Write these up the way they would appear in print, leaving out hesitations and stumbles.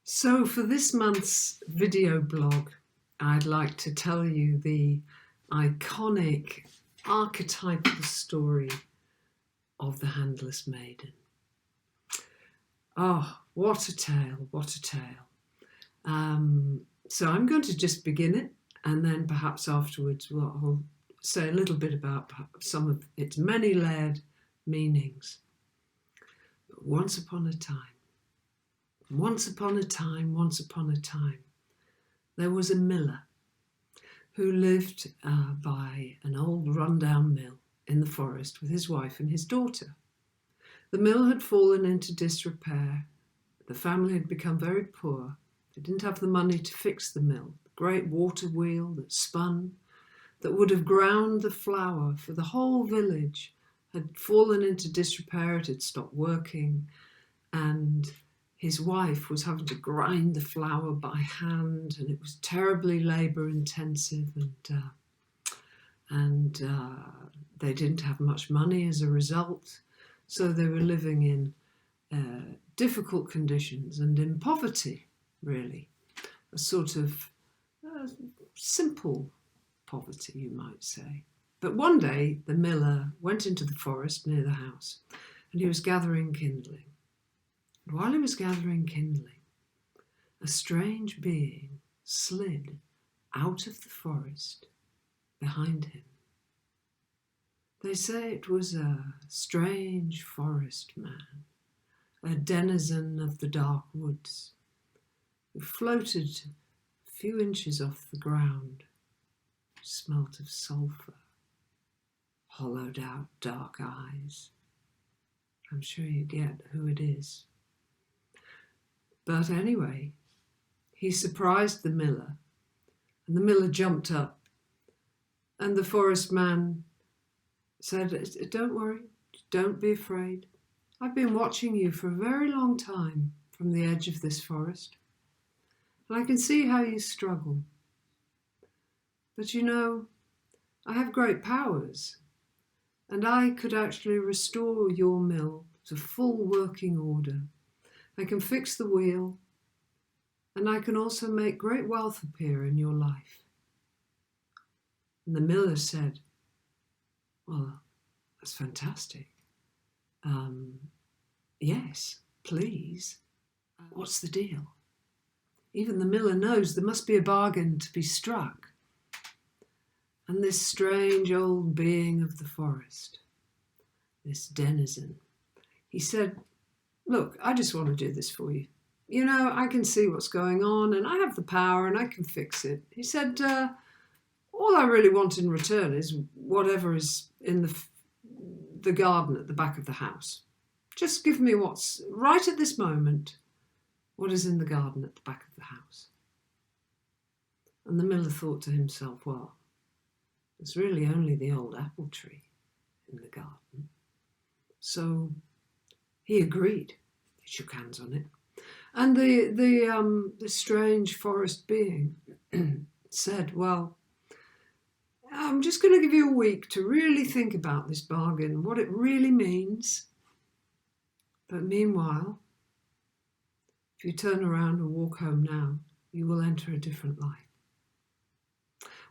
So for this month's video blog, I'd like to tell you the iconic archetypal story of the Handless Maiden. Oh, what a tale, what a tale. So I'm going to just begin it, and then perhaps afterwards I'll say a little bit about some of its many layered meanings. But once upon a time, there was a miller who lived by an old run-down mill in the forest with his wife and his daughter. The mill had fallen into disrepair. The family had become very poor. They didn't have the money to fix the mill. The great water wheel that spun, that would have ground the flour for the whole village, had fallen into disrepair. It had stopped working, and his wife was having to grind the flour by hand, and it was terribly labour intensive, and they didn't have much money as a result. So they were living in difficult conditions and in poverty, really. A sort of simple poverty, you might say. But one day the miller went into the forest near the house, and he was gathering kindling. And while he was gathering kindling, a strange being slid out of the forest behind him. They say it was a strange forest man, a denizen of the dark woods, who floated a few inches off the ground, smelt of sulphur, hollowed out dark eyes. I'm sure you get who it is. But anyway, he surprised the miller, and the miller jumped up, and the forest man said, "Don't worry, don't be afraid. I've been watching you for a very long time from the edge of this forest, and I can see how you struggle. But you know, I have great powers, and I could actually restore your mill to full working order. I can fix the wheel, and I can also make great wealth appear in your life." And the miller said, "Well, that's fantastic. Yes, please. What's the deal?" Even the miller knows there must be a bargain to be struck. And this strange old being of the forest, this denizen, he said, "Look, I just want to do this for you. You know, I can see what's going on, and I have the power, and I can fix it." He said, "All I really want in return is whatever is in the garden at the back of the house. Just give me what's right at this moment, what is in the garden at the back of the house." And the miller thought to himself, well, there's really only the old apple tree in the garden. So he agreed. He shook hands on it. And the strange forest being said, "Well, I'm just going to give you a week to really think about this bargain, what it really means. But meanwhile, if you turn around and walk home now, you will enter a different life."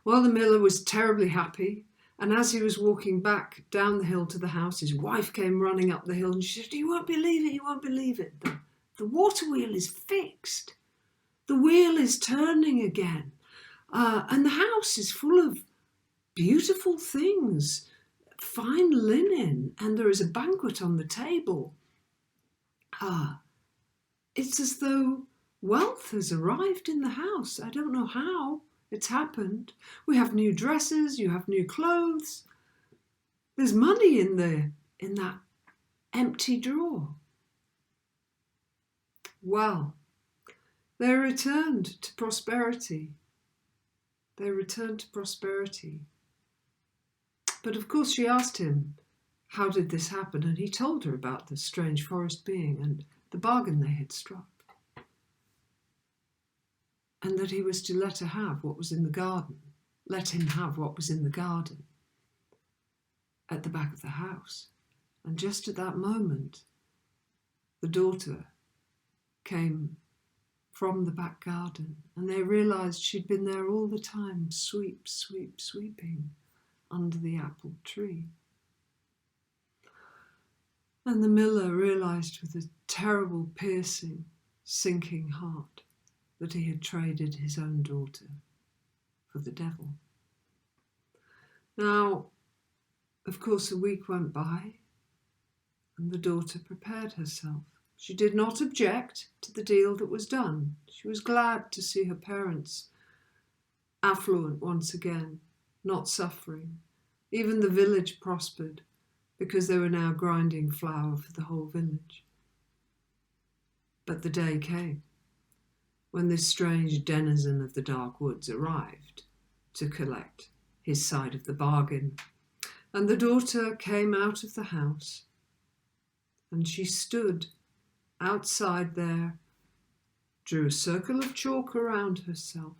Well, the miller was terribly happy, and as he was walking back down the hill to the house, his wife came running up the hill, and she said, "You won't believe it, you won't believe it. The water wheel is fixed. The wheel is turning again. And the house is full of beautiful things, fine linen, and there is a banquet on the table. It's as though wealth has arrived in the house. I don't know how it's happened. We have new dresses, you have new clothes. There's money in there, in that empty drawer." Well, they returned to prosperity. They returned to prosperity. But of course she asked him, how did this happen? And he told her about the strange forest being and the bargain they had struck. And that he was to let her have what was in the garden. Let him have what was in the garden at the back of the house. And just at that moment, the daughter came from the back garden, and they realised she'd been there all the time, sweeping under the apple tree. And the miller realised with a terrible, piercing, sinking heart that he had traded his own daughter for the devil. Now, of course, a week went by, and the daughter prepared herself. She did not object to the deal that was done. She was glad to see her parents affluent once again, not suffering. Even the village prospered, because they were now grinding flour for the whole village. But the day came when this strange denizen of the dark woods arrived to collect his side of the bargain. And the daughter came out of the house, and she stood outside there, drew a circle of chalk around herself.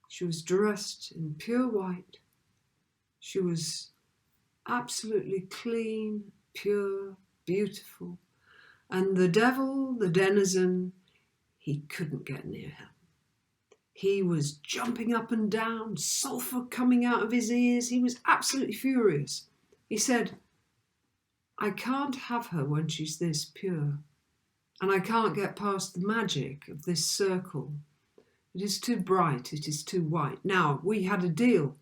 She was dressed in pure white. She was absolutely clean, pure, beautiful. And the devil, the denizen, he couldn't get near her. He was jumping up and down, sulphur coming out of his ears. He was absolutely furious. He said, "I can't have her when she's this pure, and I can't get past the magic of this circle. It is too bright, it is too white. Now, we had a deal.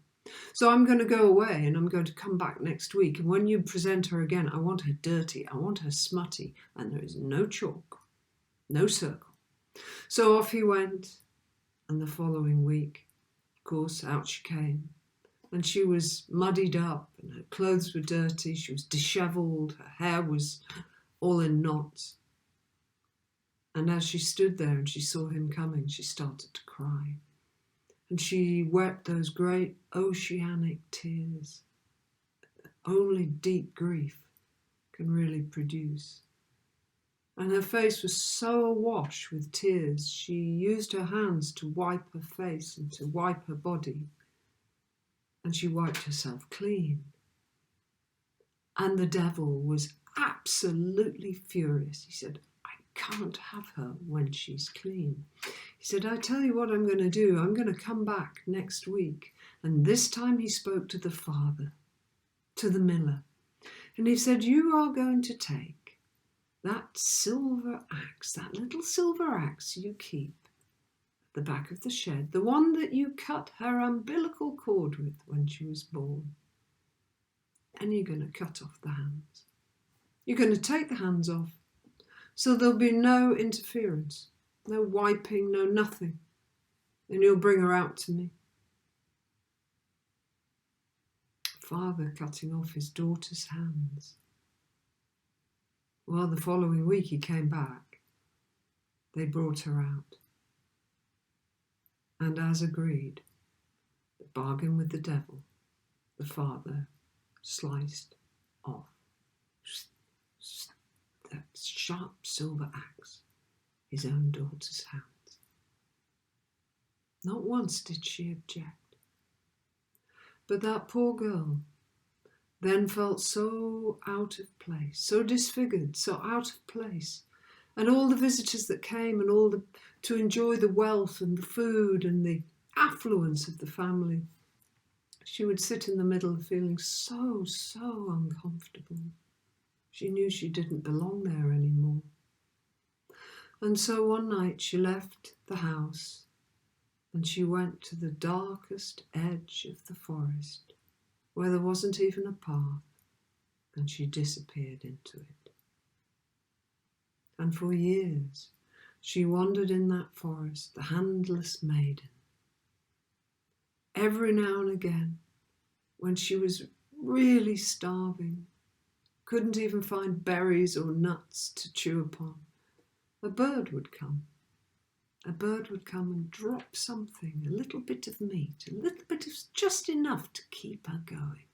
So I'm going to go away and I'm going to come back next week. And when you present her again, I want her dirty, I want her smutty, and there is no chalk, no circle." So off he went, and the following week, of course, out she came. And she was muddied up, and her clothes were dirty, she was dishevelled, her hair was all in knots. And as she stood there and she saw him coming, she started to cry. And she wept those great oceanic tears that only deep grief can really produce. And her face was so awash with tears, she used her hands to wipe her face and to wipe her body. And she wiped herself clean. And the devil was absolutely furious. He said, "I can't have her when she's clean." He said, "I tell you what I'm going to do. I'm going to come back next week." And this time he spoke to the father, to the miller. And he said, "You are going to take that silver axe, that little silver axe you keep at the back of the shed, the one that you cut her umbilical cord with when she was born, and you're going to cut off the hands. You're going to take the hands off, so there'll be no interference, no wiping, no nothing. And you'll bring her out to me." Father cutting off his daughter's hands. Well, the following week he came back. They brought her out. And as agreed, the bargain with the devil, the father sliced off that sharp silver axe, his own daughter's hands. Not once did she object. But that poor girl then felt so out of place, so disfigured, so out of place. And all the visitors that came and to enjoy the wealth and the food and the affluence of the family, she would sit in the middle feeling so uncomfortable. She knew she didn't belong there anymore. And so one night she left the house and she went to the darkest edge of the forest, where there wasn't even a path, and she disappeared into it. And for years she wandered in that forest, the Handless Maiden. Every now and again, when she was really starving, couldn't even find berries or nuts to chew upon, a bird would come. A bird would come and drop something, a little bit of meat, a little bit of just enough to keep her going.